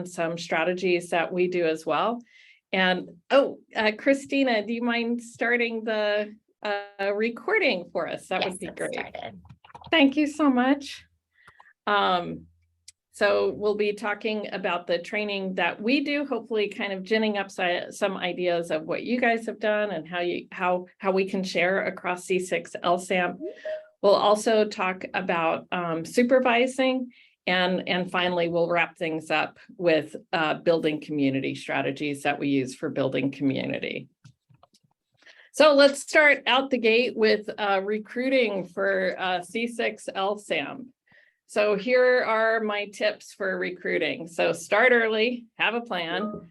some strategies that we do as well. And Christina, do you mind starting the recording for us? That would be great. Started. Thank you so much. So we'll be talking about the training that we do, hopefully kind of ginning up some ideas of what you guys have done and how we can share across C6 LSAMP. We'll also talk about supervising, and finally we'll wrap things up with building community strategies that we use for building community. So let's start out the gate with recruiting for C6 LSAMP. So here are my tips for recruiting. So start early, have a plan,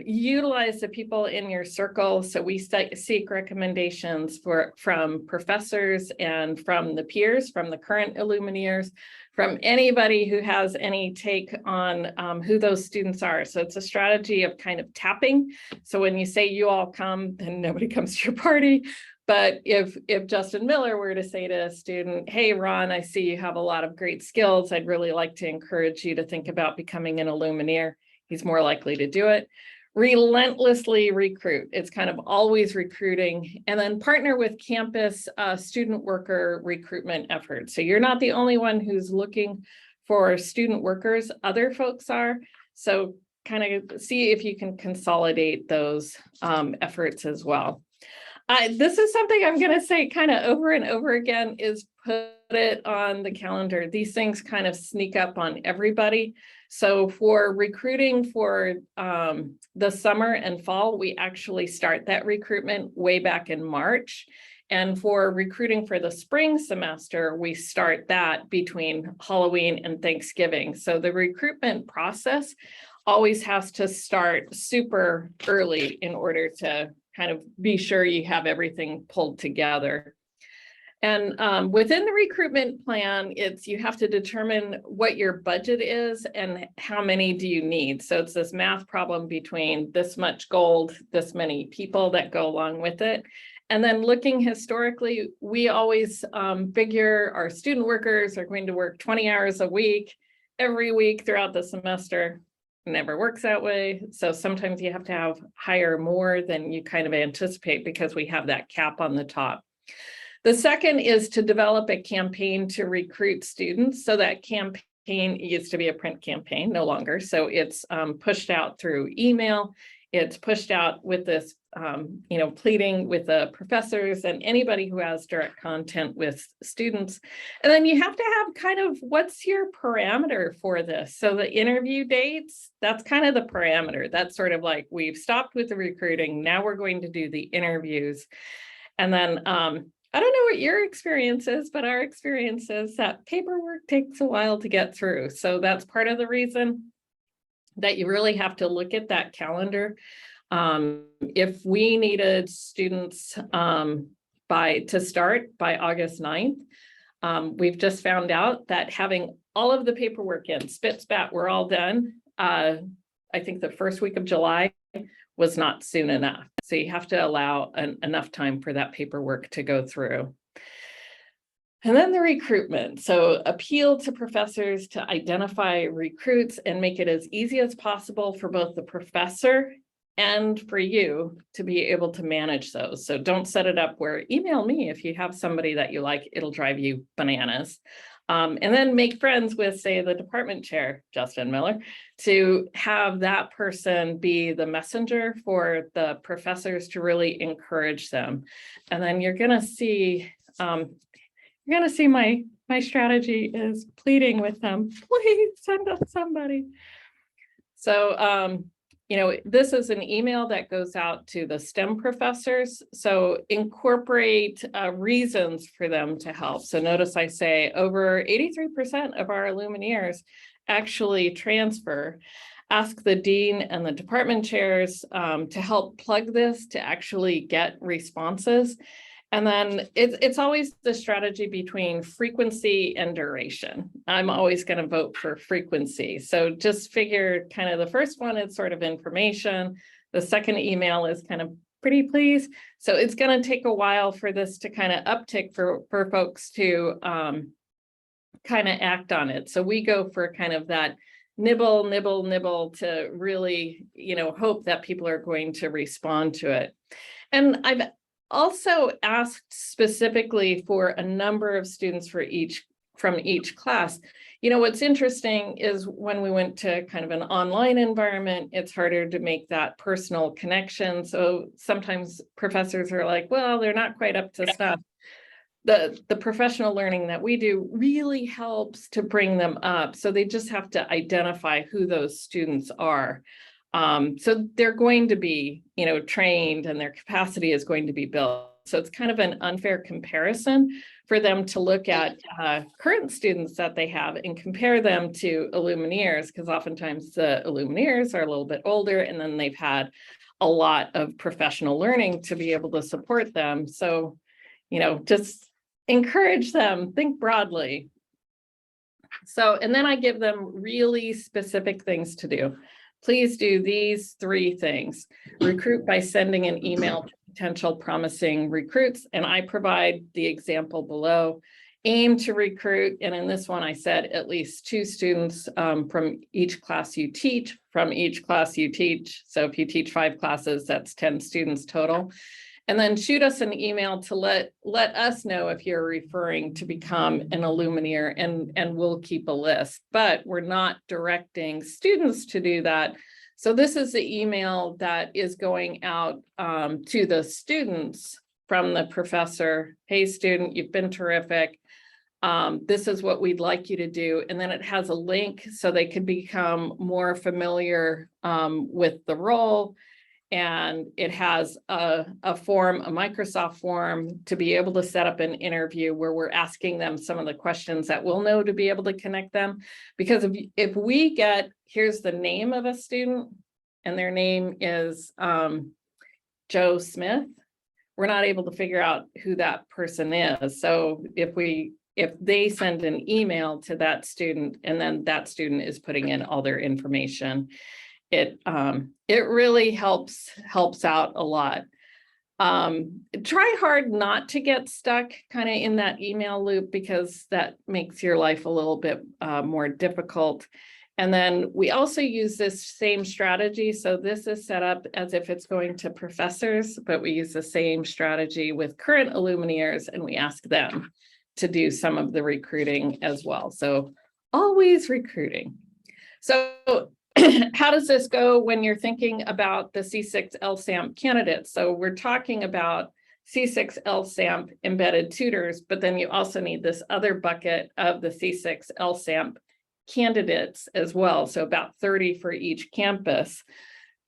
utilize the people in your circle. So we seek recommendations from professors and from the peers, from the current Illumineers, from anybody who has any take on who those students are. So it's a strategy of kind of tapping. So when you say you all come, then nobody comes to your party. But if Justin Miller were to say to a student, hey, Ron, I see you have a lot of great skills. I'd really like to encourage you to think about becoming an Illumineer. He's more likely to do it. Relentlessly recruit. It's kind of always recruiting, and then partner with campus student worker recruitment efforts. So you're not the only one who's looking for student workers. Other folks are. So kind of see if you can consolidate those efforts as well. This is something I'm going to say kind of over and over again, is put it on the calendar. These things kind of sneak up on everybody. So for recruiting for the summer and fall, we actually start that recruitment way back in March. And for recruiting for the spring semester, we start that between Halloween and Thanksgiving. So the recruitment process always has to start super early in order to kind of be sure you have everything pulled together. And within the recruitment plan, you have to determine what your budget is and how many do you need. So it's this math problem between this much gold, this many people that go along with it. And then looking historically, we always figure our student workers are going to work 20 hours a week, every week throughout the semester. Never works that way. So sometimes you have to hire more than you kind of anticipate because we have that cap on the top. The second is to develop a campaign to recruit students. So that campaign used to be a print campaign, no longer. So it's pushed out through email. It's pushed out with this, pleading with the professors and anybody who has direct content with students. And then you have to have kind of, what's your parameter for this? So the interview dates, that's kind of the parameter. That's sort of like, we've stopped with the recruiting. Now we're going to do the interviews. And then, I don't know what your experience is, but our experience is that paperwork takes a while to get through. So that's part of the reason that you really have to look at that calendar. If we needed students to start by August 9th, we've just found out that having all of the paperwork in, spit spat, we're all done. I think the first week of July was not soon enough. So you have to allow enough time for that paperwork to go through. And then the recruitment. So appeal to professors to identify recruits and make it as easy as possible for both the professor and for you to be able to manage those. So don't set it up where email me if you have somebody that you like, it'll drive you bananas. And then make friends with, say, the department chair, Justin Miller, to have that person be the messenger for the professors to really encourage them. And then you're going to see my strategy is pleading with them, please send us somebody. So, this is an email that goes out to the STEM professors. So incorporate reasons for them to help. So notice I say over 83% of our Illumineers actually transfer. Ask the dean and the department chairs to help plug this to actually get responses. And then it's always the strategy between frequency and duration. I'm always going to vote for frequency. So just figure kind of the first one is sort of information. The second email is kind of pretty please. So it's going to take a while for this to kind of uptick for folks to kind of act on it. So we go for kind of that nibble, nibble, nibble to really, hope that people are going to respond to it. And I've also asked specifically for a number of students from each class. What's interesting is when we went to kind of an online environment, it's harder to make that personal connection. So sometimes professors are like, well, they're not quite up to snuff. The professional learning that we do really helps to bring them up. So they just have to identify who those students are. So they're going to be, trained, and their capacity is going to be built. So it's kind of an unfair comparison for them to look at current students that they have and compare them to Illumineers, because oftentimes the Illumineers are a little bit older and then they've had a lot of professional learning to be able to support them. So, just encourage them, think broadly. So, and then I give them really specific things to do. Please do these 3 things. Recruit by sending an email to potential promising recruits, and I provide the example below. Aim to recruit, and in this one I said at least 2 students from each class you teach, So if you teach 5 classes, that's 10 students total. And then shoot us an email to let us know if you're referring to become an Illumineer, and we'll keep a list. But we're not directing students to do that. So this is the email that is going out to the students from the professor. Hey, student, you've been terrific. This is what we'd like you to do. And then it has a link so they can become more familiar with the role. And it has a form, a Microsoft form, to be able to set up an interview where we're asking them some of the questions that we'll know to be able to connect them. Because if we get, here's the name of a student, and their name is Joe Smith, we're not able to figure out who that person is. So if they send an email to that student, and then that student is putting in all their information, it really helps out a lot. Try hard not to get stuck kind of in that email loop, because that makes your life a little bit more difficult. And then we also use this same strategy. So this is set up as if it's going to professors, but we use the same strategy with current Illumineers, and we ask them to do some of the recruiting as well. So always recruiting. So how does this go when you're thinking about the C6 LSAMP candidates? So we're talking about C6 LSAMP embedded tutors, but then you also need this other bucket of the C6 LSAMP candidates as well. So about 30 for each campus.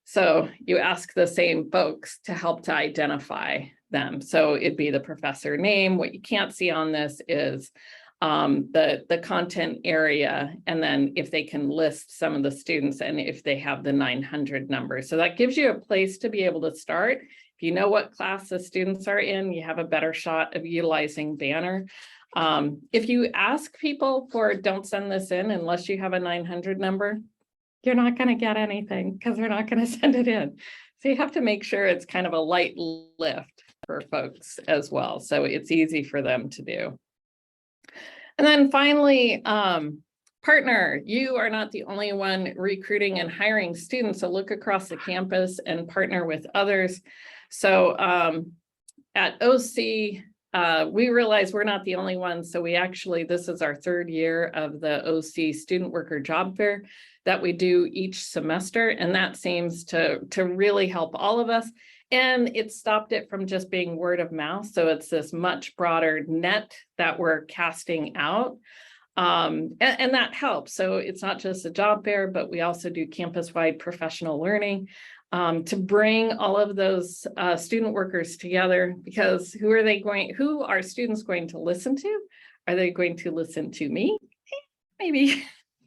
So you ask the same folks to help to identify them. So it'd be the professor name. What you can't see on this is the content area, and then if they can list some of the students and if they have the 900 number. So that gives you a place to be able to start. If you know what class the students are in, you have a better shot of utilizing Banner. If you ask people for, don't send this in unless you have a 900 number, you're not going to get anything because they're not going to send it in. So you have to make sure it's kind of a light lift for folks as well, so it's easy for them to do. And then finally, partner. You are not the only one recruiting and hiring students, so look across the campus and partner with others. So at OC, we realize we're not the only ones. So we actually, this is our 3rd year of the OC Student Worker Job Fair that we do each semester. And that seems to really help all of us. And it stopped it from just being word of mouth. So it's this much broader net that we're casting out. And that helps. So it's not just a job fair, but we also do campus-wide professional learning to bring all of those student workers together, because who are students going to listen to? Are they going to listen to me? Maybe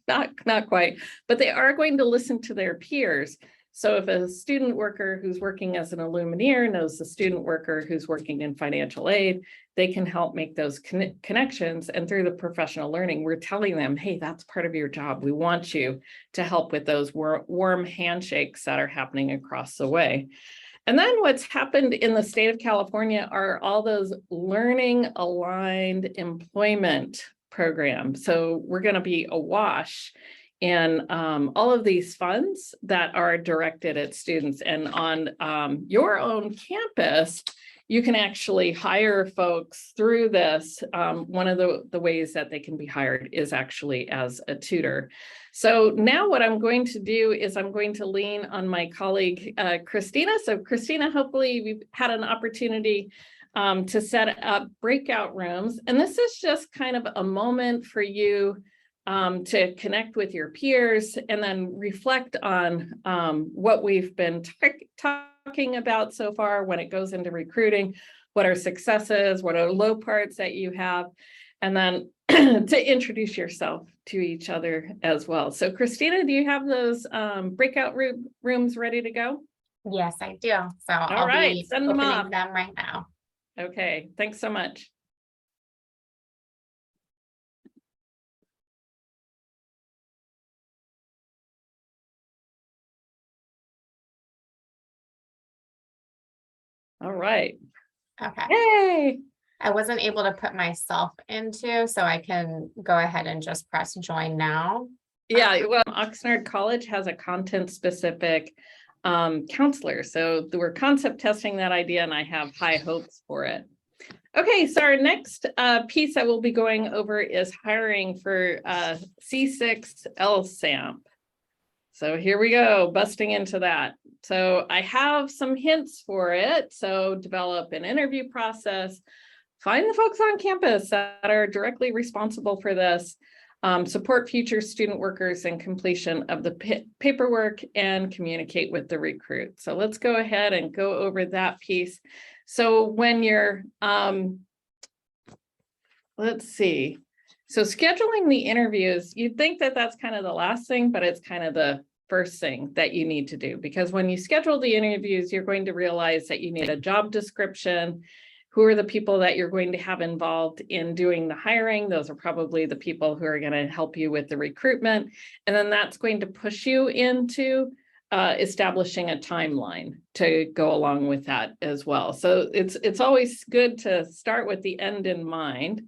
not quite, but they are going to listen to their peers. So if a student worker who's working as an Illumineer knows the student worker who's working in financial aid, they can help make those connections. And through the professional learning, we're telling them, hey, that's part of your job. We want you to help with those warm handshakes that are happening across the way. And then what's happened in the state of California are all those learning aligned employment programs. So we're going to be awash in all of these funds that are directed at students. And on your own campus, you can actually hire folks through this. One of the ways that they can be hired is actually as a tutor. So now what I'm going to do is I'm going to lean on my colleague, Christina. So Christina, hopefully we've had an opportunity to set up breakout rooms. And this is just kind of a moment for you to connect with your peers and then reflect on what we've been talking about so far when it goes into recruiting, what are successes, what are low parts that you have, and then to introduce yourself to each other as well. So Christina, do you have those breakout rooms ready to go? Yes, I do. So All right, be send them opening off. them right now. Okay, thanks so much. All right. Okay. Yay. I wasn't able to put myself into, so I can go ahead and just press join now. Yeah, well, Oxnard College has a content specific counselor. So we're concept testing that idea and I have high hopes for it. Okay, so our next piece that we'll be going over is hiring for C6 LSAMP. So here we go, busting into that. So I have some hints for it. So develop an interview process, find the folks on campus that are directly responsible for this, support future student workers in completion of the paperwork, and communicate with the recruit. So let's go ahead and go over that piece. So when you're, let's see. So scheduling the interviews, you'd think that that's kind of the last thing, but it's kind of the first thing that you need to do, because when you schedule the interviews, you're going to realize that you need a job description. Who are the people that you're going to have involved in doing the hiring? Those are probably the people who are going to help you with the recruitment. And then that's going to push you into establishing a timeline to go along with that as well. So it's always good to start with the end in mind.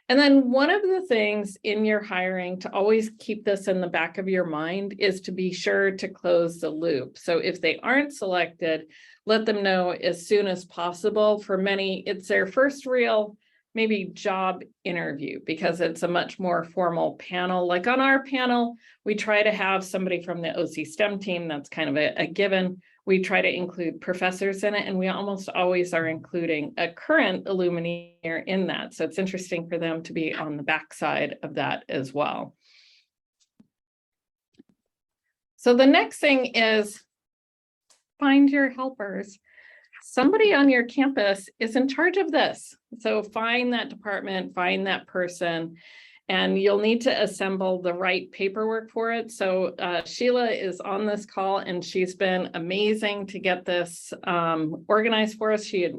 And then one of the things in your hiring to always keep this in the back of your mind is to be sure to close the loop. So if they aren't selected, let them know as soon as possible. For many, it's their first real maybe job interview because it's a much more formal panel. Like on our panel, we try to have somebody from the OC STEM team. That's kind of a given. We try to include professors in it, and we almost always are including a current Illumineer in that. So it's interesting for them to be on the backside of that as well. So the next thing is find your helpers. Somebody on your campus is in charge of this. So find that department, find that person, and you'll need to assemble the right paperwork for it. So Sheila is on this call and she's been amazing to get this organized for us. She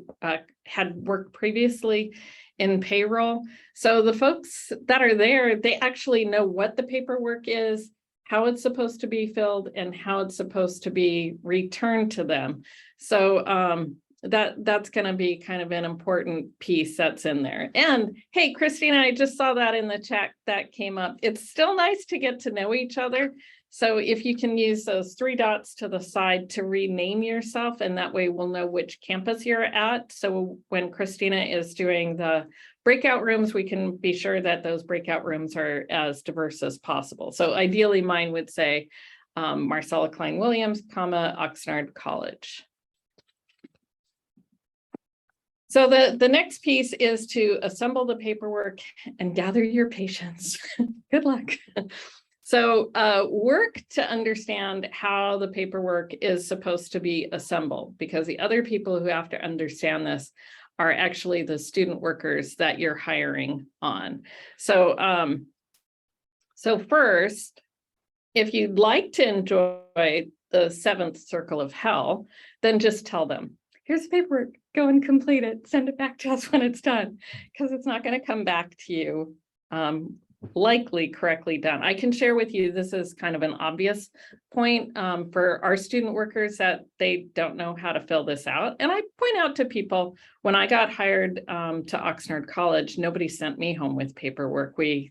had worked previously in payroll. So the folks that are there, they actually know what the paperwork is, how it's supposed to be filled, and how it's supposed to be returned to them. So that's going to be kind of an important piece that's in there. And hey, Christina, I just saw that in the chat that came up. It's still nice to get to know each other. So if you can use those 3 dots to the side to rename yourself, and that way we'll know which campus you're at. So when Christina is doing the breakout rooms, we can be sure that those breakout rooms are as diverse as possible. So ideally mine would say Marcella Klein Williams, Oxnard College. So the next piece is to assemble the paperwork and gather your patience. Good luck. So work to understand how the paperwork is supposed to be assembled, because the other people who have to understand this are actually the student workers that you're hiring on. So, so first, if you'd like to enjoy the 7th circle of hell, then just tell them, here's the paperwork, go and complete it, send it back to us when it's done, because it's not going to come back to you likely correctly done. I can share with you, this is kind of an obvious point for our student workers that they don't know how to fill this out. And I point out to people, when I got hired to Oxnard College, nobody sent me home with paperwork. They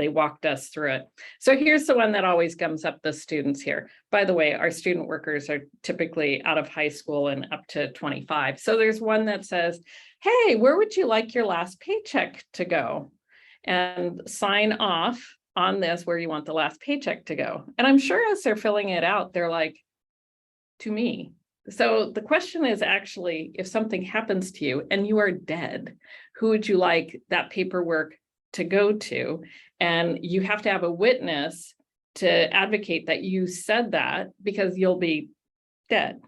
walked us through it. So here's the one that always gums up the students here. By the way, our student workers are typically out of high school and up to 25. So there's one that says, hey, where would you like your last paycheck to go? And sign off on this where you want the last paycheck to go. And I'm sure as they're filling it out, they're like, to me. So the question is actually, if something happens to you and you are dead, who would you like that paperwork to go to? And you have to have a witness to advocate that you said that, because you'll be dead.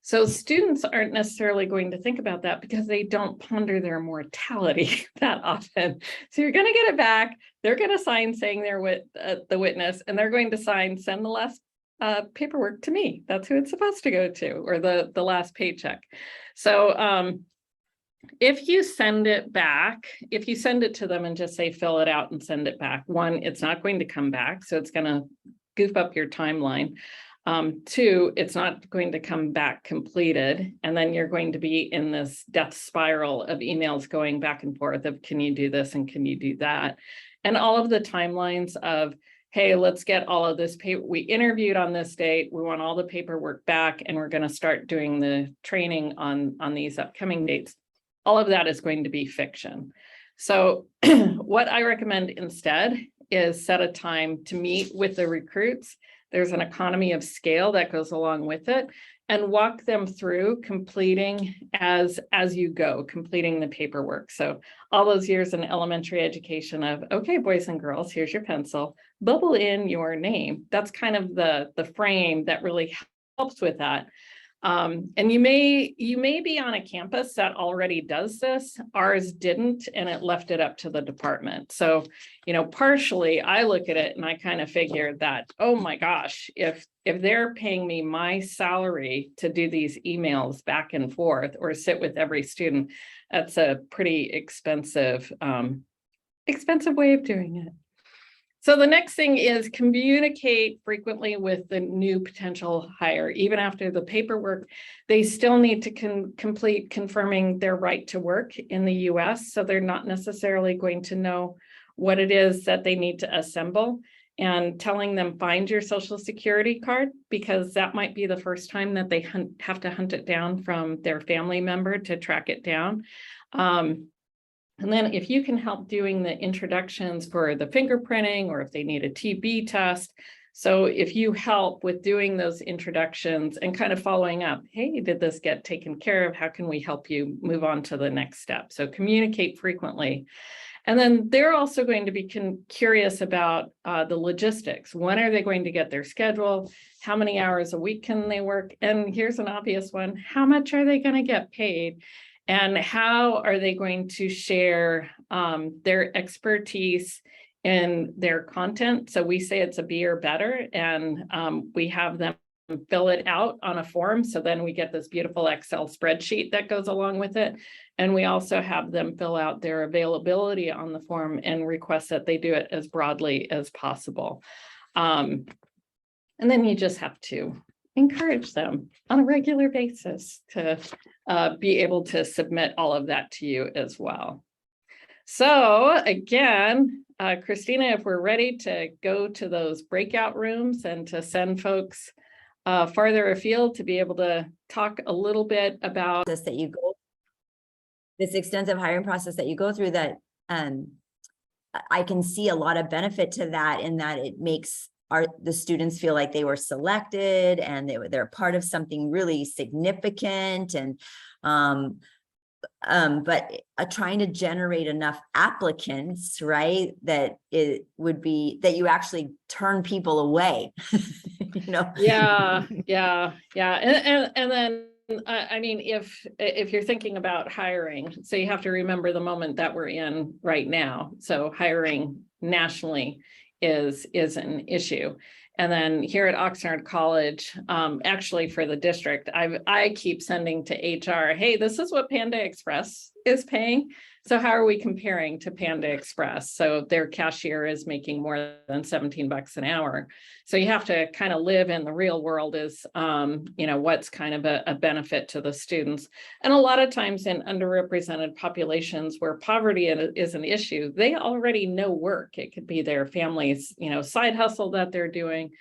So students aren't necessarily going to think about that because they don't ponder their mortality that often. So you're going to get it back. They're going to sign saying they're with the witness, and they're going to sign, send the last paperwork to me. That's who it's supposed to go to, or the last paycheck. So if you send it back, if you send it to them and just say, fill it out and send it back, one, it's not going to come back. So it's going to goof up your timeline. Two, it's not going to come back completed. And then you're going to be in this death spiral of emails going back and forth of, can you do this and can you do that? And all of the timelines of, hey, let's get all of this paper. We interviewed on this date. We want all the paperwork back, and we're going to start doing the training on these upcoming dates. All of that is going to be fiction. So what I recommend instead is set a time to meet with the recruits. There's an economy of scale that goes along with it, and walk them through completing as you go, completing the paperwork. So all those years in elementary education of, okay, boys and girls, here's your pencil, bubble in your name. That's kind of the frame that really helps with that. And you may be on a campus that already does this. Ours didn't, and it left it up to the department. So, partially I look at it and I kind of figured that, oh my gosh, if they're paying me my salary to do these emails back and forth or sit with every student, that's a pretty expensive way of doing it. So the next thing is communicate frequently with the new potential hire. Even after the paperwork, they still need to complete confirming their right to work in the US. So they're not necessarily going to know what it is that they need to assemble, and telling them, find your social security card, because that might be the first time that they have to hunt it down from their family member to track it down. And then if you can help doing the introductions for the fingerprinting, or if they need a TB test. So if you help with doing those introductions and kind of following up, hey, did this get taken care of? How can we help you move on to the next step? So communicate frequently. And then they're also going to be curious about the logistics. When are they going to get their schedule? How many hours a week can they work? And here's an obvious one. How much are they going to get paid? And how are they going to share their expertise in their content? So we say it's a B or better, and we have them fill it out on a form. So then we get this beautiful Excel spreadsheet that goes along with it. And we also have them fill out their availability on the form and request that they do it as broadly as possible. And then you just have to encourage them on a regular basis to be able to submit all of that to you as well. So again, Christina, if we're ready to go to those breakout rooms and to send folks farther afield to be able to talk a little bit about this extensive hiring process that you go through, that I can see a lot of benefit to that, in that it makes the students feel like they were selected and they're part of something really significant. And but trying to generate enough applicants, right, that it would be that you actually turn people away. Yeah. And then I mean, if you're thinking about hiring, so you have to remember the moment that we're in right now. So hiring nationally is an issue. And then here at Oxnard College, actually for the district, I keep sending to HR, hey, this is what Panda Express is paying. So how are we comparing to Panda Express? So their cashier is making more than 17 bucks an hour. So you have to kind of live in the real world is, what's kind of a benefit to the students. And a lot of times in underrepresented populations where poverty is an issue, they already know work. It could be their family's, side hustle that they're doing.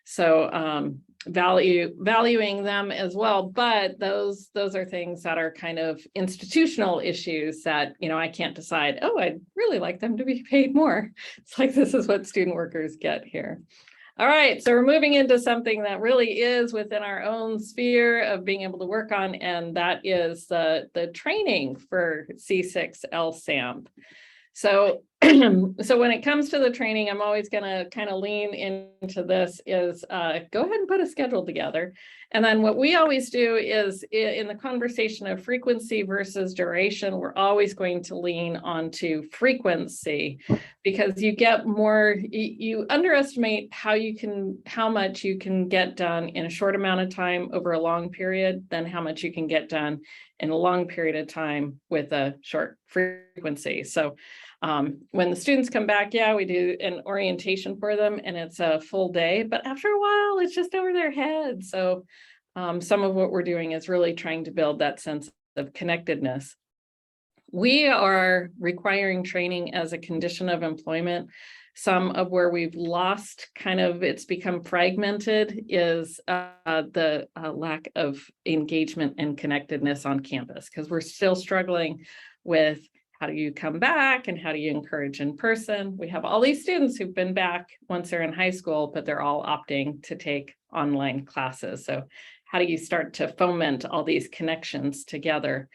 So valuing them as well, but those are things that are kind of institutional issues that, I can't decide, oh, I'd really like them to be paid more. It's like, this is what student workers get here. All right, so we're moving into something that really is within our own sphere of being able to work on, and that is the training for C6 LSAMP. So when it comes to the training, I'm always going to kind of lean into this is go ahead and put a schedule together. And then what we always do is in the conversation of frequency versus duration, we're always going to lean onto frequency because you get more, you underestimate how much you can get done in a short amount of time over a long period than how much you can get done in a long period of time with a short frequency. So when the students come back, yeah, we do an orientation for them and it's a full day, but after a while, it's just over their heads. So some of what we're doing is really trying to build that sense of connectedness. We are requiring training as a condition of employment. Some of where we've lost it's become fragmented is the lack of engagement and connectedness on campus, because we're still struggling with how do you come back and how do you encourage in person? We have all these students who've been back once they're in high school, but they're all opting to take online classes. So how do you start to foment all these connections together?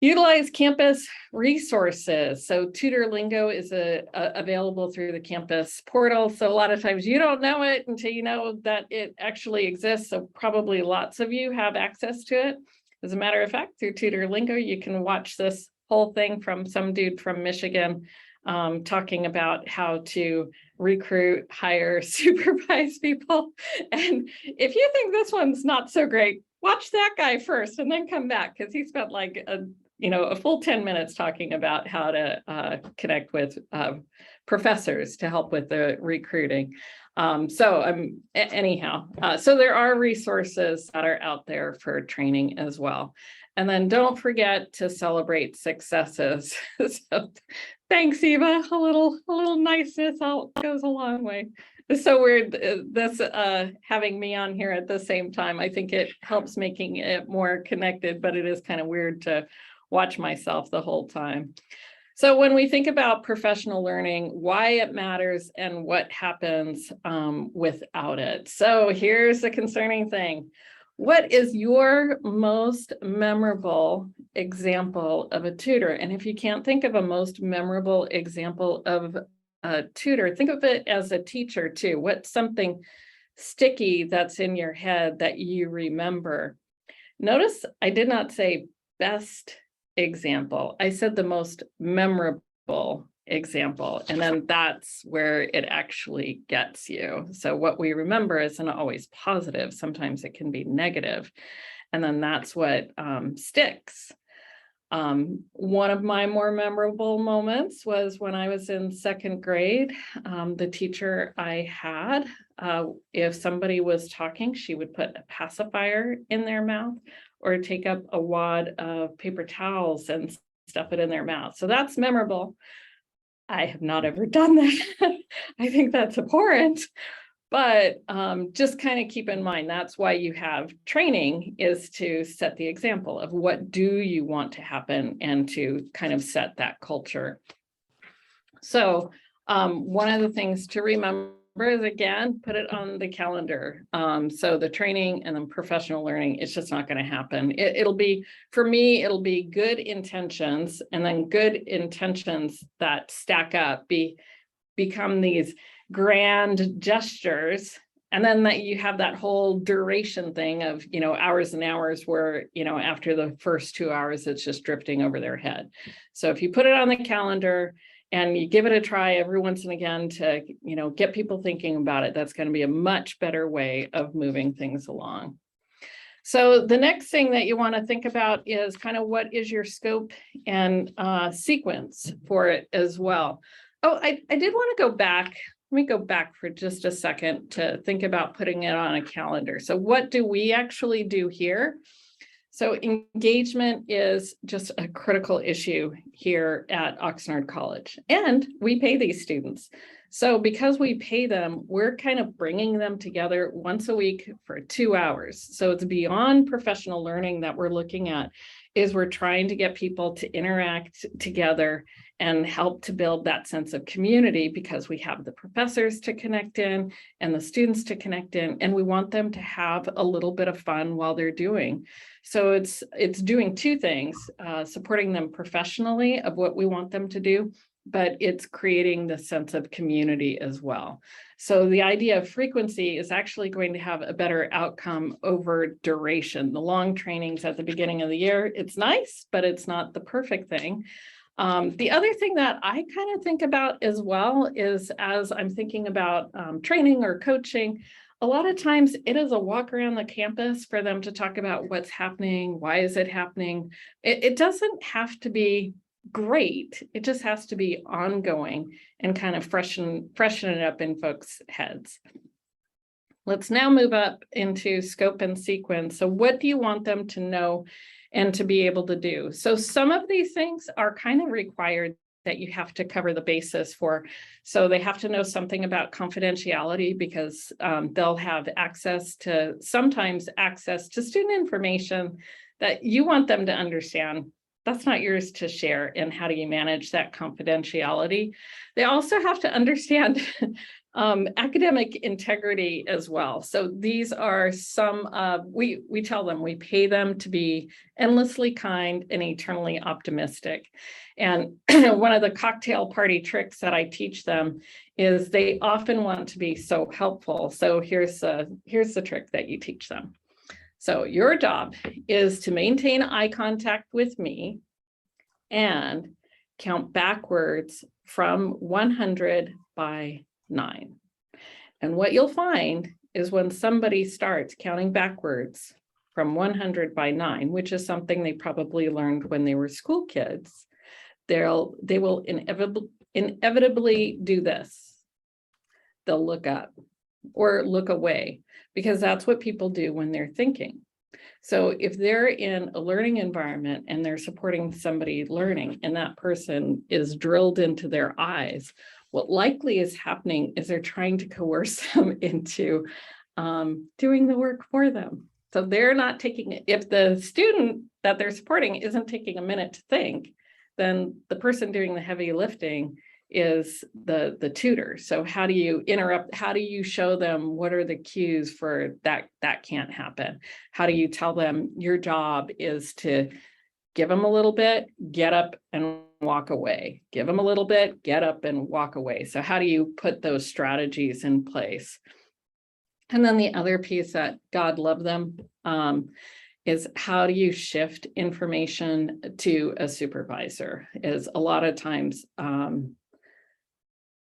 Utilize campus resources. So Tutor Lingo is available through the campus portal. So a lot of times you don't know it until you know that it actually exists. So probably lots of you have access to it. As a matter of fact, through Tutor Lingo, you can watch this whole thing from some dude from Michigan talking about how to recruit, hire, supervise people. And if you think this one's not so great, watch that guy first and then come back, because he spent like a full 10 minutes talking about how to connect with professors to help with the recruiting. So there are resources that are out there for training as well. And then don't forget to celebrate successes. So thanks, Eva. A little niceness goes a long way. It's so weird, this having me on here at the same time. I think it helps making it more connected, but it is kind of weird to watch myself the whole time. So when we think about professional learning, why it matters and what happens without it. So here's the concerning thing. What is your most memorable example of a tutor? And if you can't think of a most memorable example of a tutor, think of it as a teacher too. What's something sticky that's in your head that you remember? Notice I did not say best example. I said the most memorable example, and then that's where it actually gets you. So what we remember isn't always positive. Sometimes it can be negative. And then that's what sticks. One of my more memorable moments was when I was in second grade. The teacher I had, if somebody was talking, she would put a pacifier in their mouth or take up a wad of paper towels and stuff it in their mouth. So that's memorable. I have not ever done that. I think that's abhorrent, but just kind of keep in mind, that's why you have training, is to set the example of what do you want to happen and to kind of set that culture. So one of the things to remember is, again, put it on the calendar. So the training and then professional learning, it's just not going to happen. It'll be, for me, it'll be good intentions, and then good intentions that stack up become these grand gestures. And then that you have that whole duration thing of, hours and hours where, after the first 2 hours, it's just drifting over their head. So if you put it on the calendar and you give it a try every once and again to, get people thinking about it, that's going to be a much better way of moving things along. So the next thing that you want to think about is kind of what is your scope and sequence for it as well. Oh, I did want to go back. Let me go back for just a second to think about putting it on a calendar. So what do we actually do here? So engagement is just a critical issue here at Oxnard College, and we pay these students. So because we pay them, we're kind of bringing them together once a week for 2 hours. So it's beyond professional learning that we're looking at, is we're trying to get people to interact together and help to build that sense of community, because we have the professors to connect in and the students to connect in, and we want them to have a little bit of fun while they're doing. So it's doing two things, supporting them professionally of what we want them to do, but it's creating the sense of community as well. So the idea of frequency is actually going to have a better outcome over duration. The long trainings at the beginning of the year, it's nice, but it's not the perfect thing. The other thing that I kind of think about as well is, as I'm thinking about training or coaching, a lot of times it is a walk around the campus for them to talk about what's happening, why is it happening. It doesn't have to be great. It just has to be ongoing and kind of freshen it up in folks' heads. Let's now move up into scope and sequence. So what do you want them to know and to be able to do? So some of these things are kind of required that you have to cover the basis for. So they have to know something about confidentiality, because they'll have sometimes access to student information that you want them to understand. That's not yours to share, and how do you manage that confidentiality? They also have to understand academic integrity as well. So these are some, we tell them, we pay them to be endlessly kind and eternally optimistic. And one of the cocktail party tricks that I teach them is they often want to be so helpful. So here's the trick that you teach them. So your job is to maintain eye contact with me and count backwards from 100 by 9. And what you'll find is when somebody starts counting backwards from 100 by 9, which is something they probably learned when they were school kids, they will inevitably do this. They'll look up or look away, because that's what people do when they're thinking. So if they're in a learning environment and they're supporting somebody learning, and that person is drilled into their eyes, what likely is happening is they're trying to coerce them into doing the work for them. So they're not taking it. If the student that they're supporting isn't taking a minute to think, then the person doing the heavy lifting is the tutor. So how do you interrupt? How do you show them what are the cues for that can't happen? How do you tell them your job is to give them a little bit, get up and walk away, give them a little bit, get up and walk away. So how do you put those strategies in place? And then the other piece that God love them is how do you shift information to a supervisor? Is a lot of times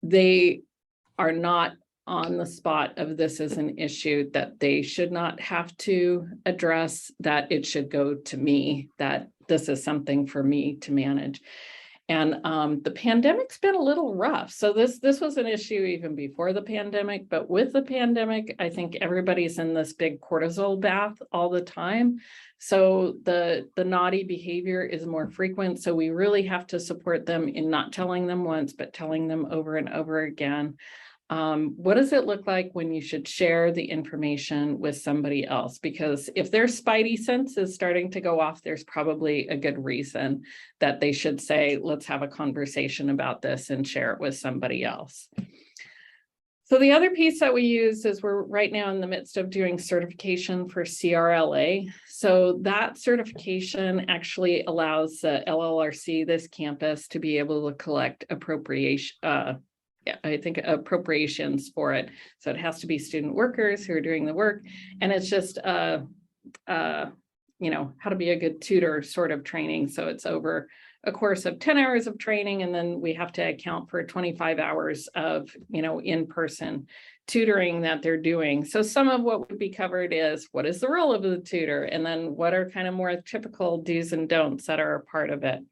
they are not on the spot of this as an issue that they should not have to address, that it should go to me, that this is something for me to manage. And the pandemic's been a little rough. So this was an issue even before the pandemic, but with the pandemic, I think everybody's in this big cortisol bath all the time. So the naughty behavior is more frequent. So we really have to support them in not telling them once, but telling them over and over again. What does it look like when you should share the information with somebody else? Because if their spidey sense is starting to go off, there's probably a good reason that they should say, let's have a conversation about this and share it with somebody else. So the other piece that we use is we're right now in the midst of doing certification for CRLA. So that certification actually allows the LLRC, this campus, to be able to collect appropriations for it. So it has to be student workers who are doing the work. And it's just, how to be a good tutor sort of training. So it's over a course of 10 hours of training, and then we have to account for 25 hours of, in-person tutoring that they're doing. So some of what would be covered is what is the role of the tutor, and then what are kind of more typical do's and don'ts that are a part of it.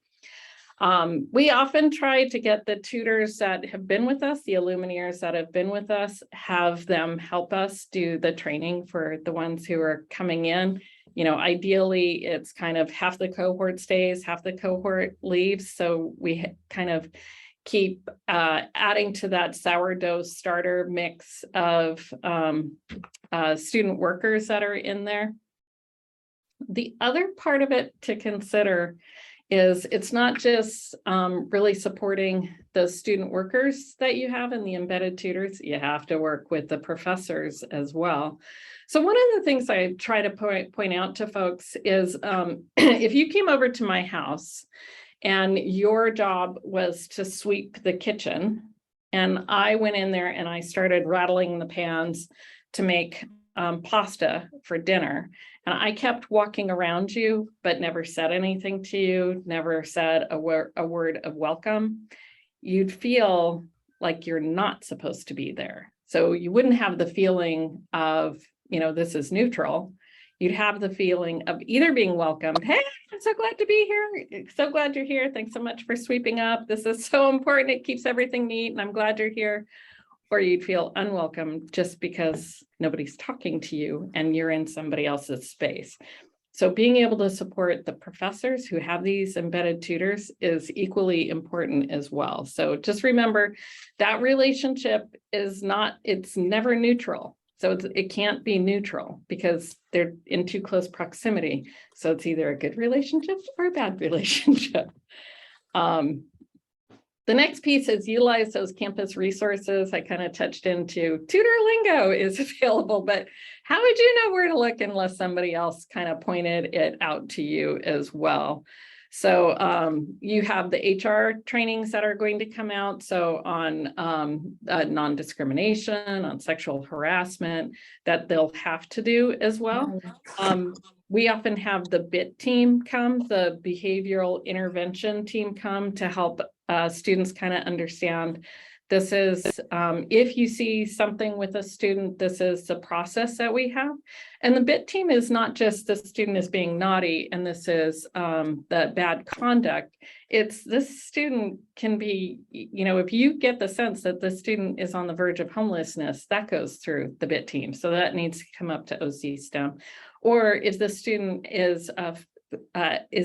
We often try to get the tutors that have been with us, the Illumineers that have been with us, have them help us do the training for the ones who are coming in. Ideally, it's kind of half the cohort stays, half the cohort leaves. So we kind of keep adding to that sourdough starter mix of student workers that are in there. The other part of it to consider is it's not just really supporting the student workers that you have and the embedded tutors, you have to work with the professors as well. So one of the things I try to point out to folks is if you came over to my house and your job was to sweep the kitchen, and I went in there and I started rattling the pans to make pasta for dinner, and I kept walking around you, but never said anything to you, never said a word of welcome, you'd feel like you're not supposed to be there. So you wouldn't have the feeling of, this is neutral. You'd have the feeling of either being welcomed. Hey, I'm so glad to be here. So glad you're here. Thanks so much for sweeping up. This is so important. It keeps everything neat, and I'm glad you're here. Or you'd feel unwelcome just because nobody's talking to you and you're in somebody else's space. So being able to support the professors who have these embedded tutors is equally important as well. So just remember that relationship is it's never neutral. So it can't be neutral because they're in too close proximity. So it's either a good relationship or a bad relationship. The next piece is utilize those campus resources. I kind of touched into TutorLingo is available, but how would you know where to look unless somebody else kind of pointed it out to you as well? So you have the HR trainings that are going to come out. So on non-discrimination, on sexual harassment, that they'll have to do as well. We often have the BIT team come, the behavioral intervention team come to help students kind of understand this is, if you see something with a student, this is the process that we have. And the BIT team is not just the student is being naughty and this is the bad conduct. It's this student can be, if you get the sense that the student is on the verge of homelessness, that goes through the BIT team. So that needs to come up to OC STEM. Or if the student is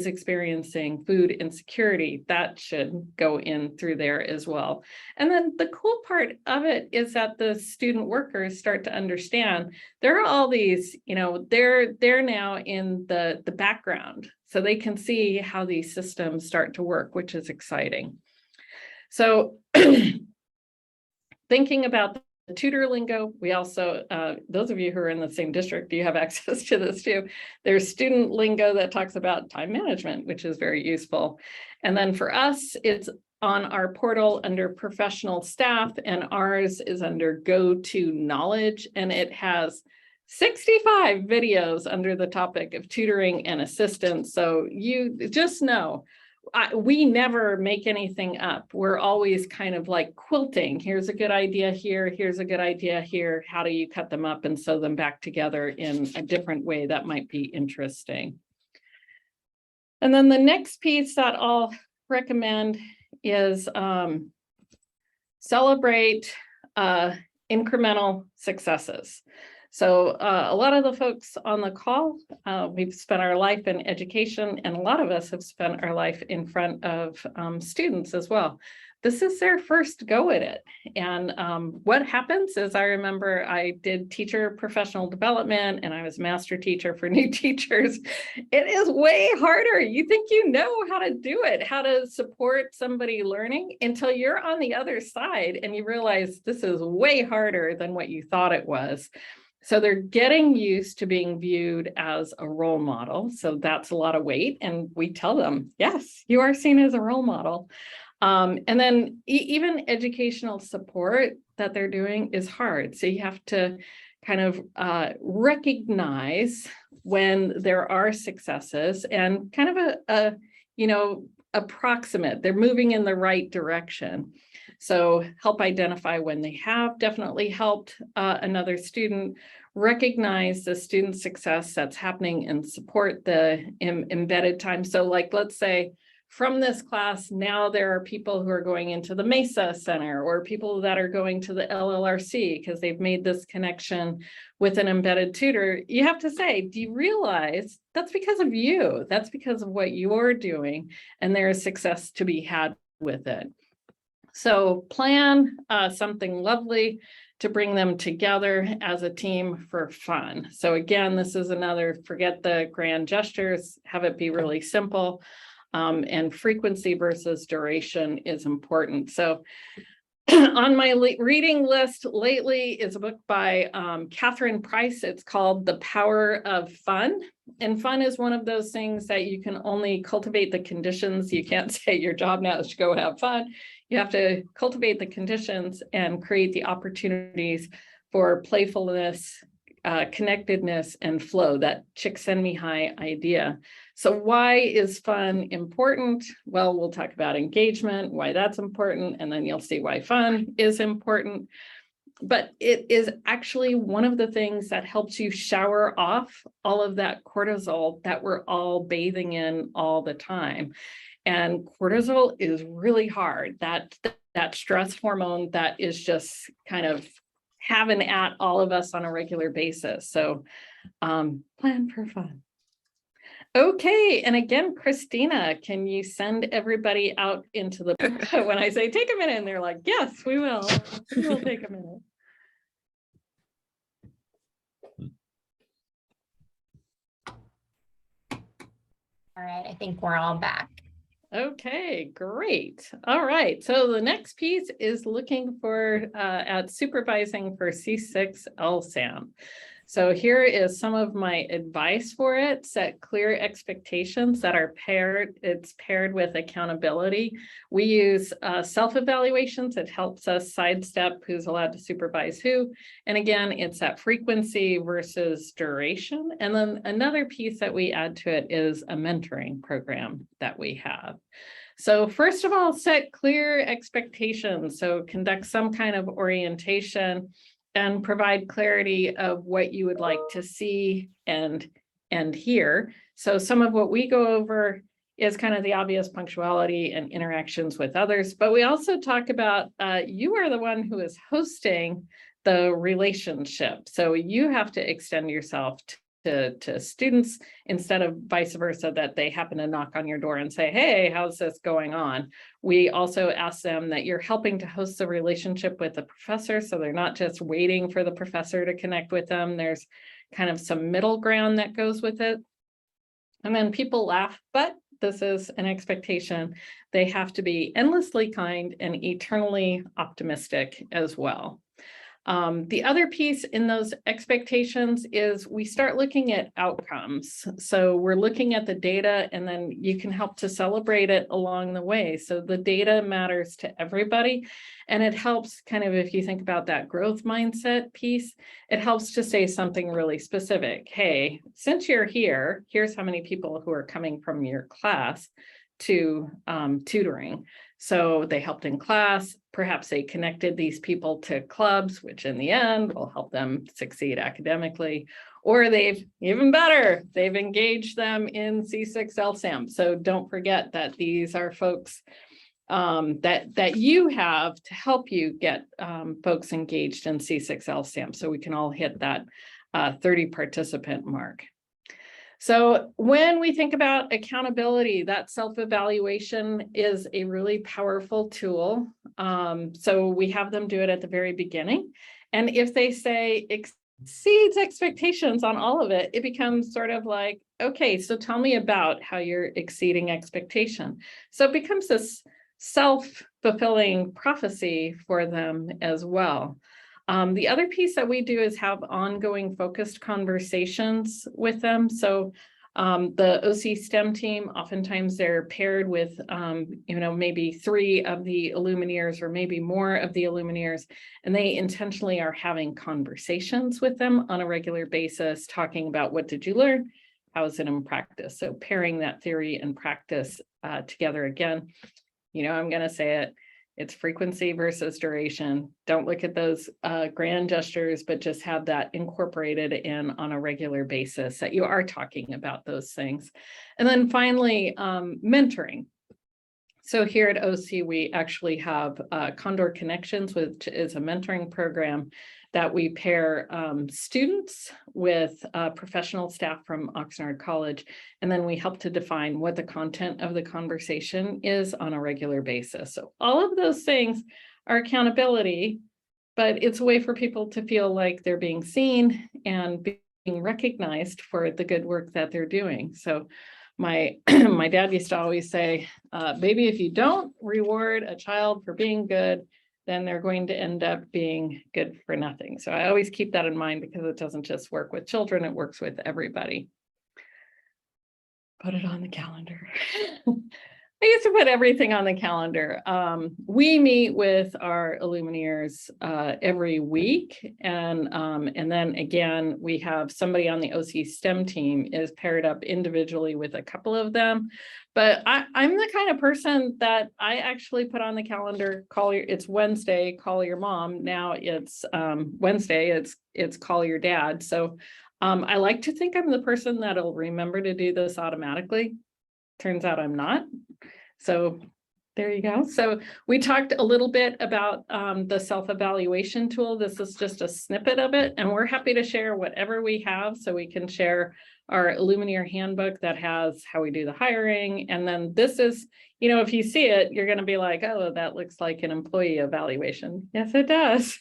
experiencing food insecurity, that should go in through there as well. And then the cool part of it is that the student workers start to understand there are all these, they're now in the background, so they can see how these systems start to work, which is exciting. So thinking about the TutorLingo, we also, those of you who are in the same district, you have access to this too. There's student lingo that talks about time management, which is very useful. And then for us, it's on our portal under professional staff, and ours is under Go To Knowledge, and it has 65 videos under the topic of tutoring and assistance. So you just know, we never make anything up. We're always kind of like quilting. Here's a good idea here. Here's a good idea here. How do you cut them up and sew them back together in a different way that might be interesting? And then the next piece that I'll recommend is celebrate incremental successes. So a lot of the folks on the call, we've spent our life in education, and a lot of us have spent our life in front of students as well. This is their first go at it. And what happens is, I remember I did teacher professional development and I was master teacher for new teachers. It is way harder. You think you know how to do it, how to support somebody learning, until you're on the other side and you realize this is way harder than what you thought it was. So they're getting used to being viewed as a role model. So that's a lot of weight. And we tell them, yes, you are seen as a role model. And then even educational support that they're doing is hard. So you have to kind of recognize when there are successes and kind of approximate, they're moving in the right direction. So help identify when they have definitely helped another student, recognize the student success that's happening and support the embedded time. So like, let's say from this class, now there are people who are going into the Mesa Center or people that are going to the LLRC because they've made this connection with an embedded tutor. You have to say, do you realize that's because of you? That's because of what you're doing, and there is success to be had with it. So plan something lovely to bring them together as a team for fun. So again, this is another, forget the grand gestures, have it be really simple. And frequency versus duration is important. So on my reading list lately is a book by Catherine Price. It's called The Power of Fun. And fun is one of those things that you can only cultivate the conditions. You can't say your job now is to go have fun. You have to cultivate the conditions and create the opportunities for playfulness, connectedness, and flow, that Csikszentmihalyi idea. So why is fun important? Well, we'll talk about engagement, why that's important, and then you'll see why fun is important. But it is actually one of the things that helps you shower off all of that cortisol that we're all bathing in all the time. And cortisol is really hard. That stress hormone that is just kind of having at all of us on a regular basis. So plan for fun. Okay, and again, Christina, can you send everybody out into the, when I say take a minute, and they're like, yes, we will. We will take a minute. All right, I think we're all back. Okay, great. All right, so the next piece is looking for at supervising for C6 LSAM. So here is some of my advice for it. Set clear expectations that are paired. It's paired with accountability. We use self-evaluations. It helps us sidestep who's allowed to supervise who. And again, it's that frequency versus duration. And then another piece that we add to it is a mentoring program that we have. So first of all, set clear expectations. So conduct some kind of orientation and provide clarity of what you would like to see and hear. So some of what we go over is kind of the obvious punctuality and interactions with others, but we also talk about you are the one who is hosting the relationship. So you have to extend yourself to students instead of vice versa, that they happen to knock on your door and say, hey, how's this going on? We also ask them that you're helping to host the relationship with the professor. So they're not just waiting for the professor to connect with them. There's kind of some middle ground that goes with it. And then people laugh, but this is an expectation. They have to be endlessly kind and eternally optimistic as well. The other piece in those expectations is we start looking at outcomes. So we're looking at the data, and then you can help to celebrate it along the way. So the data matters to everybody, and it helps kind of, if you think about that growth mindset piece, it helps to say something really specific. Hey, since you're here, here's how many people who are coming from your class to tutoring. So they helped in class, perhaps they connected these people to clubs, which in the end will help them succeed academically, or they've, even better, they've engaged them in C6 LSAM. So don't forget that these are folks that you have to help you get folks engaged in C6 LSAM. So we can all hit that 30 participant mark. So when we think about accountability, that self-evaluation is a really powerful tool. So we have them do it at the very beginning. And if they say exceeds expectations on all of it, it becomes sort of like, okay, so tell me about how you're exceeding expectation. So it becomes this self-fulfilling prophecy for them as well. The other piece that we do is have ongoing focused conversations with them. So the OC STEM team, oftentimes they're paired with, maybe 3 of the Illumineers or maybe more of the Illumineers, and they intentionally are having conversations with them on a regular basis, talking about what did you learn? how is it in practice? So pairing that theory and practice together again, I'm going to say it. It's frequency versus duration. Don't look at those grand gestures, but just have that incorporated in on a regular basis that you are talking about those things. And then finally, mentoring. So here at OC, we actually have Condor Connections, which is a mentoring program that we pair students with professional staff from Oxnard College, and then we help to define what the content of the conversation is on a regular basis. So all of those things are accountability, but it's a way for people to feel like they're being seen and being recognized for the good work that they're doing. So my dad used to always say, baby, if you don't reward a child for being good, then they're going to end up being good for nothing. So I always keep that in mind because it doesn't just work with children, it works with everybody. Put it on the calendar. I used to put everything on the calendar. We meet with our Illumineers every week. And then again, we have somebody on the OC STEM team is paired up individually with a couple of them. But I'm the kind of person that I actually put on the calendar, it's Wednesday, call your mom. Now it's Wednesday, it's call your dad. So I like to think I'm the person that'll remember to do this automatically. Turns out I'm not. So there you go. So we talked a little bit about the self-evaluation tool. This is just a snippet of it, and we're happy to share whatever we have. So we can share our Illumineer handbook that has how we do the hiring. And then this is, if you see it, you're going to be like, oh, that looks like an employee evaluation. Yes, it does.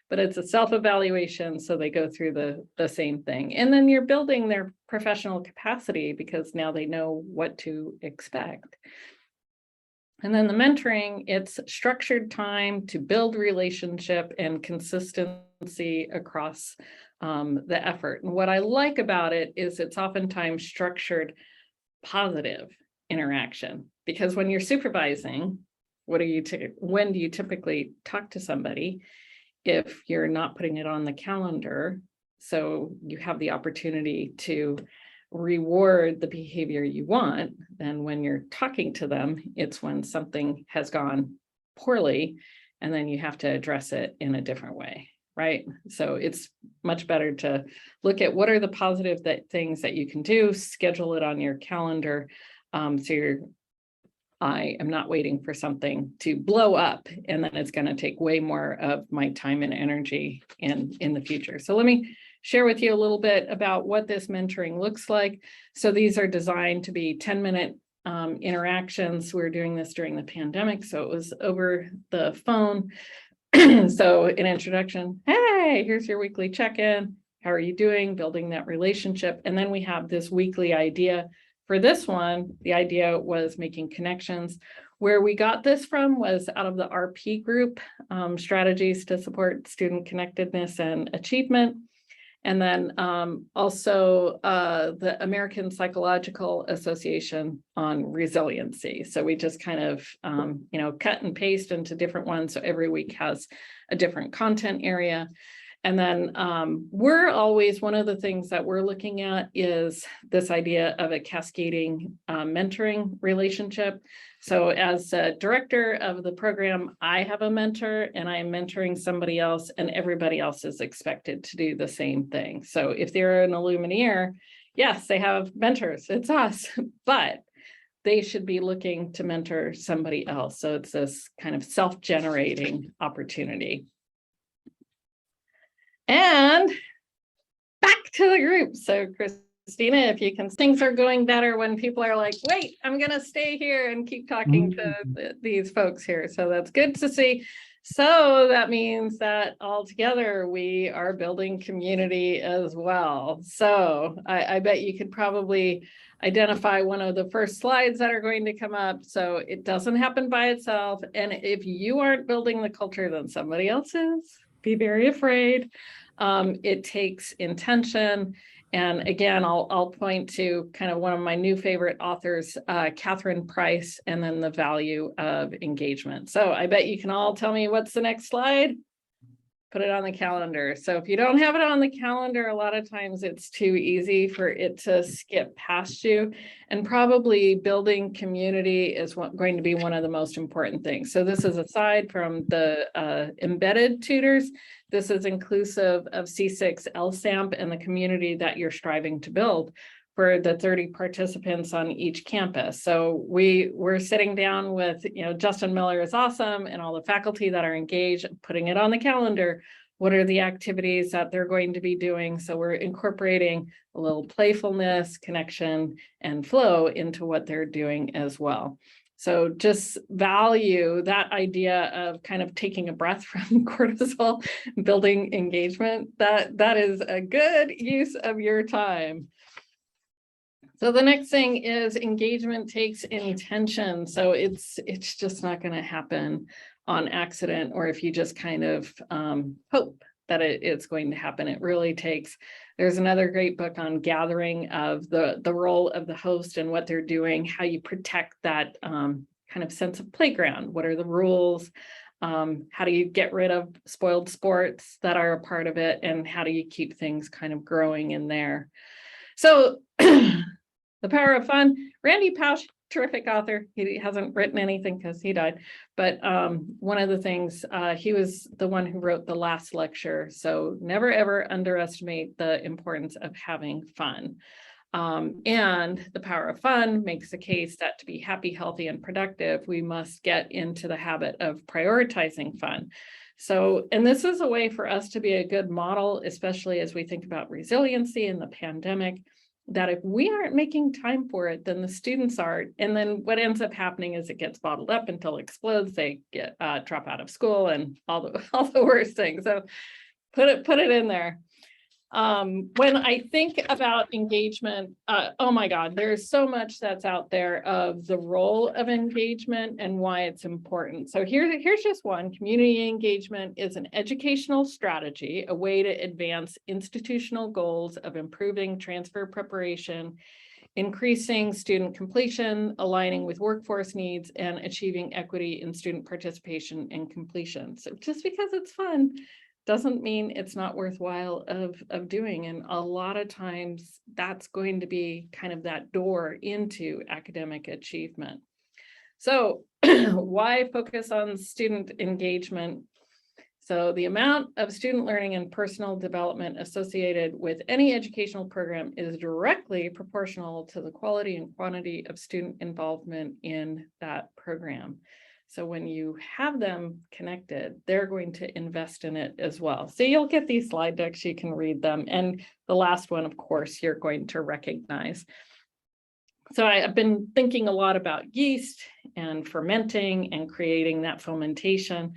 But it's a self-evaluation, so they go through the same thing. And then you're building their professional capacity because now they know what to expect. And then the mentoring, it's structured time to build relationship and consistency across the effort. And what I like about it is it's oftentimes structured positive interaction, because when you're supervising, when do you typically talk to somebody if you're not putting it on the calendar? So you have the opportunity to reward the behavior you want. Then when you're talking to them, it's when something has gone poorly, and then you have to address it in a different way, right? So it's much better to look at what are the positive things that you can do, schedule it on your calendar. I am not waiting for something to blow up, and then it's going to take way more of my time and energy in the future. So let me share with you a little bit about what this mentoring looks like. So these are designed to be 10-minute interactions. We're doing this during the pandemic, so it was over the phone. So an introduction, hey, here's your weekly check-in. How are you doing? Building that relationship. And then we have this weekly idea. For this one, the idea was making connections. Where we got this from was out of the RP group, strategies to support student connectedness and achievement. And then also the American Psychological Association on resiliency. So we just kind of, cut and paste into different ones. So every week has a different content area. And then we're always, one of the things that we're looking at is this idea of a cascading mentoring relationship. So as a director of the program, I have a mentor and I am mentoring somebody else, and everybody else is expected to do the same thing. So if they're an Illumineer, yes, they have mentors, it's us, but they should be looking to mentor somebody else. So it's this kind of self-generating opportunity. And back to the group. So Christina, if you can, things are going better when people are like, wait, I'm going to stay here and keep talking to these folks here. So that's good to see. So that means that all together we are building community as well. So I bet you could probably identify one of the first slides that are going to come up. So it doesn't happen by itself. And if you aren't building the culture, then somebody else is. Be very afraid. It takes intention. And again, I'll point to kind of one of my new favorite authors, Catherine Price, and then the value of engagement. So I bet you can all tell me what's the next slide. put it on the calendar. So if you don't have it on the calendar, a lot of times it's too easy for it to skip past you. And probably building community is going to be one of the most important things. So this is aside from the embedded tutors. This is inclusive of C6 LSAMP and the community that you're striving to build for the 30 participants on each campus. So we're sitting down with, Justin Miller is awesome and all the faculty that are engaged, putting it on the calendar. What are the activities that they're going to be doing? So we're incorporating a little playfulness, connection, and flow into what they're doing as well. So just value that idea of kind of taking a breath from cortisol, building engagement. That is a good use of your time. So the next thing is engagement takes intention. So it's just not going to happen on accident, or if you just kind of hope that it's going to happen. It really takes, there's another great book on gathering of the role of the host and what they're doing, how you protect that kind of sense of playground. What are the rules? How do you get rid of spoiled sports that are a part of it? And how do you keep things kind of growing in there? So The Power of Fun, Randy Pausch, terrific author. He hasn't written anything because he died, but one of the things, he was the one who wrote the last lecture. So never ever underestimate the importance of having fun. And The Power of Fun makes the case that to be happy, healthy, and productive, we must get into the habit of prioritizing fun. So, and this is a way for us to be a good model, especially as we think about resiliency in the pandemic, that if we aren't making time for it, then the students are. And then what ends up happening is it gets bottled up until it explodes. They get drop out of school and all the worst things. So put it in there. When I think about engagement, oh my God, there's so much that's out there of the role of engagement and why it's important. So here's just one. Community engagement is an educational strategy, a way to advance institutional goals of improving transfer preparation, increasing student completion, aligning with workforce needs, and achieving equity in student participation and completion. So just because it's fun doesn't mean it's not worthwhile of doing. And a lot of times that's going to be kind of that door into academic achievement. So why focus on student engagement? So the amount of student learning and personal development associated with any educational program is directly proportional to the quality and quantity of student involvement in that program. So when you have them connected, they're going to invest in it as well. So you'll get these slide decks, you can read them. And the last one, of course, you're going to recognize. So I've been thinking a lot about yeast and fermenting and creating that fomentation.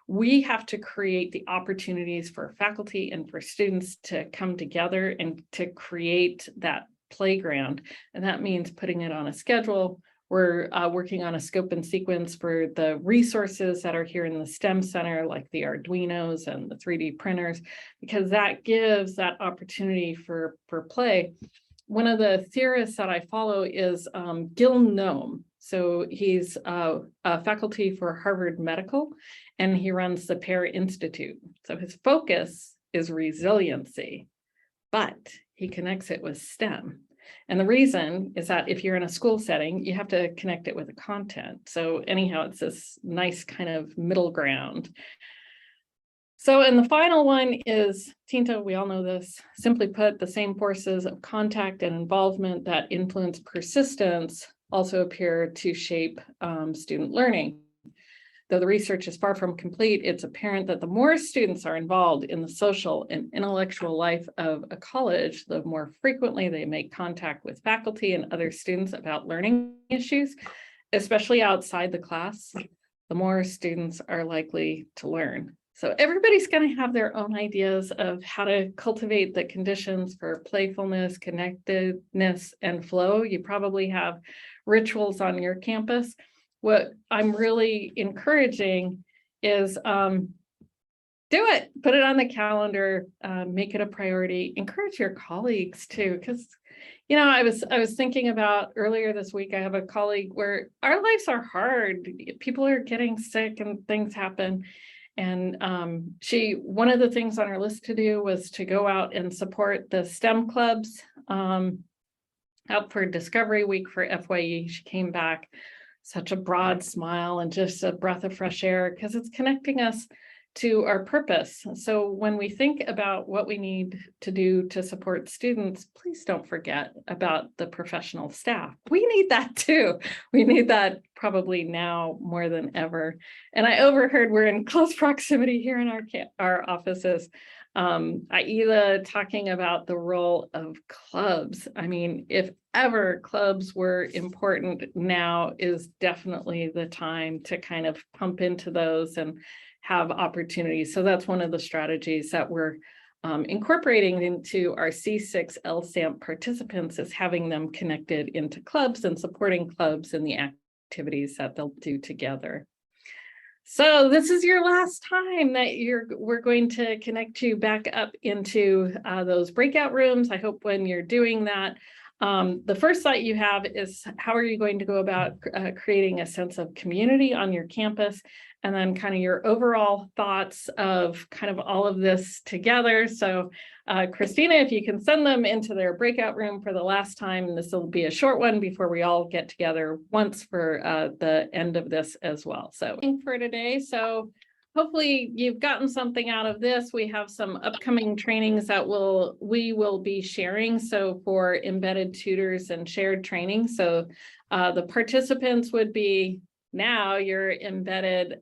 We have to create the opportunities for faculty and for students to come together and to create that playground. And that means putting it on a schedule. We're working on a scope and sequence for the resources that are here in the STEM Center, like the Arduinos and the 3D printers, because that gives that opportunity for play. One of the theorists that I follow is Gil Noem. So he's a faculty for Harvard Medical, and he runs the Pear Institute. So his focus is resiliency, but he connects it with STEM. And the reason is that if you're in a school setting, you have to connect it with the content. So anyhow, it's this nice kind of middle ground. So, and the final one is TINTA, we all know this. Simply put, the same forces of contact and involvement that influence persistence also appear to shape student learning. Though the research is far from complete, it's apparent that the more students are involved in the social and intellectual life of a college, the more frequently they make contact with faculty and other students about learning issues, especially outside the class, the more students are likely to learn. So everybody's going to have their own ideas of how to cultivate the conditions for playfulness, connectedness, and flow. You probably have rituals on your campus. What I'm really encouraging is do it, put it on the calendar, make it a priority, encourage your colleagues too, because I was thinking about earlier this week, I have a colleague where our lives are hard. People are getting sick and things happen. And one of the things on her list to do was to go out and support the STEM clubs out for Discovery Week for FYE. She came back, such a broad smile and just a breath of fresh air, because it's connecting us to our purpose. So when we think about what we need to do to support students, please don't forget about the professional staff. We need that too. We need that probably now more than ever. And I overheard we're in close proximity here in our offices. Aida talking about the role of clubs. I mean, if ever clubs were important, now is definitely the time to kind of pump into those and have opportunities. So that's one of the strategies that we're incorporating into our C6 LSAMP participants, is having them connected into clubs and supporting clubs in the activities that they'll do together. So this is your last time that we're going to connect you back up into those breakout rooms. I hope when you're doing that, the first thought you have is, how are you going to go about creating a sense of community on your campus? And then kind of your overall thoughts of kind of all of this together. So Christina, if you can send them into their breakout room for the last time, this will be a short one before we all get together once for the end of this as well. So for today, so hopefully you've gotten something out of this. We have some upcoming trainings that we will be sharing. So for embedded tutors and shared training. So the participants would be now your embedded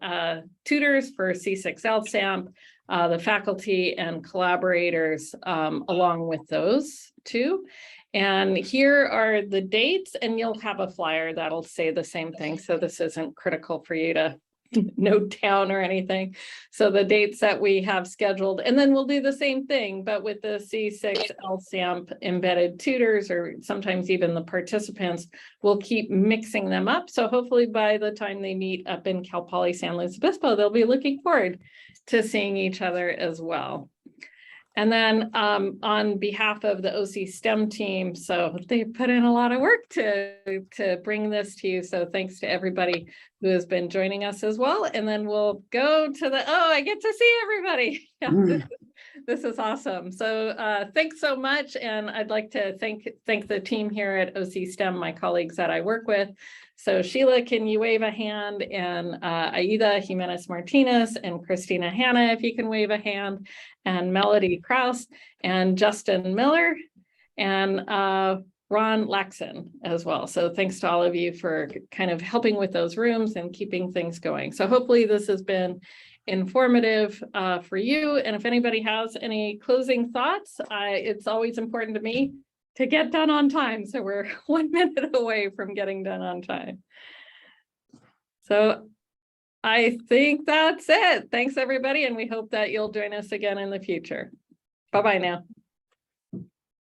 tutors for C6 LSAMP, the faculty and collaborators along with those two. And here are the dates, and you'll have a flyer that'll say the same thing. So this isn't critical for you to note down or anything. So the dates that we have scheduled, and then we'll do the same thing, but with the C6 LSAMP embedded tutors, or sometimes even the participants, we'll keep mixing them up. So hopefully by the time they meet up in Cal Poly San Luis Obispo, they'll be looking forward to seeing each other as well. And then on behalf of the OC STEM team, so they put in a lot of work to bring this to you. So thanks to everybody who has been joining us as well. And then we'll go to I get to see everybody. Yeah, this is awesome. So thanks so much. And I'd like to thank the team here at OC STEM, my colleagues that I work with. So Sheila, can you wave a hand? And Aida Jimenez Martinez and Christina Hanna, if you can wave a hand, and Melody Kraus and Justin Miller and Ron Laxon as well. So thanks to all of you for kind of helping with those rooms and keeping things going. So hopefully this has been informative for you. And if anybody has any closing thoughts, it's always important to me to get done on time. So we're 1 minute away from getting done on time. So I think that's it. Thanks everybody. And we hope that you'll join us again in the future. Bye-bye now.